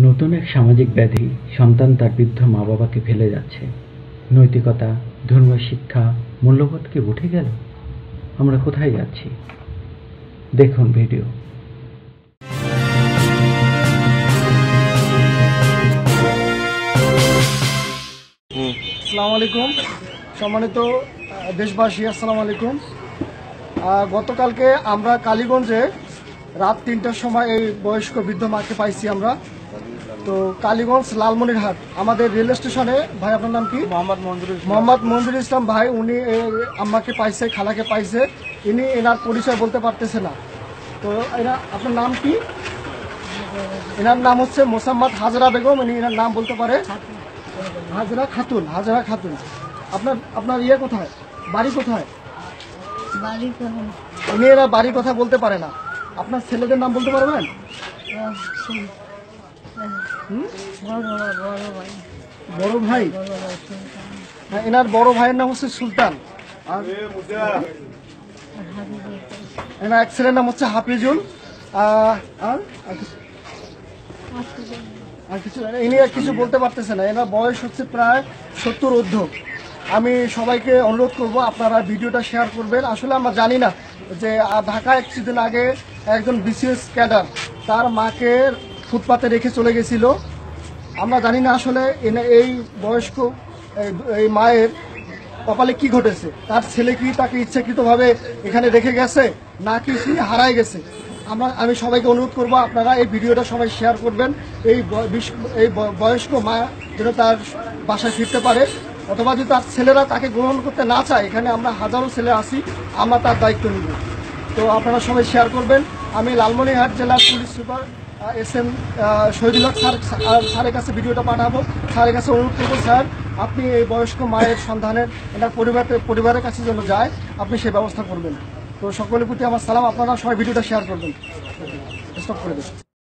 নতুন এক সামাজিক ব্যাধি সন্তান তার বৃদ্ধ মা-বাবাকে ফেলে যাচ্ছে। নৈতিকতা, ধর্মীয় শিক্ষা, মূল্যবোধ কি উঠে গেল? আমরা কোথায় যাচ্ছি? দেখুন ভিডিও। আসসালামু আলাইকুম, সম্মানিত দেশবাসী, আসসালামু আলাইকুম। গতকালকে আমরা কালীগঞ্জে রাত 3টার সময় এই বয়স্ক বৃদ্ধ মাকে পাইছি আমরা। তো কালীগঞ্জ লালমনিরহাট আমাদের রেল স্টেশনে। ভাই আপনার নাম কি? মোহাম্মদ মঞ্জুর ইসলাম ভাই। উনি আম্মাকে পাইছে, খালাকে পাইছে। ইনি এনার পরিচয় বলতে পারতেছে না। তো আপনার নাম কি? এনার নাম হচ্ছে মোসাম্মদ হাজরা বেগম। ইনি এনার নাম বলতে পারে হাজরা খাতুন। হাজরা খাতুন। আপনার ইয়ে কোথায়, বাড়ি কোথায়? উনি এরা বাড়ির কথা বলতে পারে না। আপনার ছেলেদের নাম বলতে পারবেন? বড় ভাই, হ্যাঁ, এনার বড় ভাইয়ের নাম হচ্ছে সুলতান। আর এনার এক ছেলের নাম হচ্ছে হাফিজুল। ইনি আর কিছু বলতে পারতেছে না। এনার বয়স হচ্ছে প্রায় 70 ঊর্ধ্ব। আমি সবাইকে অনুরোধ করব আপনারা ভিডিওটা শেয়ার করবেন। আসলে আমরা জানি না যে ঢাকায় কিছুদিন আগে একজন বিসিএস ক্যাডার তার মাকে ফুটপাতে রেখে চলে গেছিল। আমরা জানি না আসলে এই বয়স্ক এই মায়ের কপালে কি ঘটেছে। তার ছেলে কি তাকে ইচ্ছাকৃতভাবে এখানে রেখে গেছে নাকি সে হারায় গেছে? আমি সবাইকে অনুরোধ করবো আপনারা এই ভিডিওটা সবাই শেয়ার করবেন। এই বয়স্ক মা যেন তার বাসায় ফিরতে পারে, অথবা যদি তার ছেলেরা তাকে গ্রহণ করতে না চায়, এখানে আমরা হাজারো ছেলে আছি, আমরা তার দায়িত্ব নিব। তো আপনারা সবাই শেয়ার করবেন। আমি লালমনিরহাট জেলার পুলিশ সুপার SM শহীদুল্লাহ স্যারের কাছে ভিডিওটা পাঠাবো। স্যারের কাছে অনুরোধ করবো, স্যার আপনি এই বয়স্ক মায়ের সন্ধানের এনার পরিবারের কাছে যেন যায়, আপনি সে ব্যবস্থা করবেন। তো সকলের প্রতি আমার সালাম। আপনারা সবাই ভিডিওটা শেয়ার করবেন। স্টপ করে দেবেন।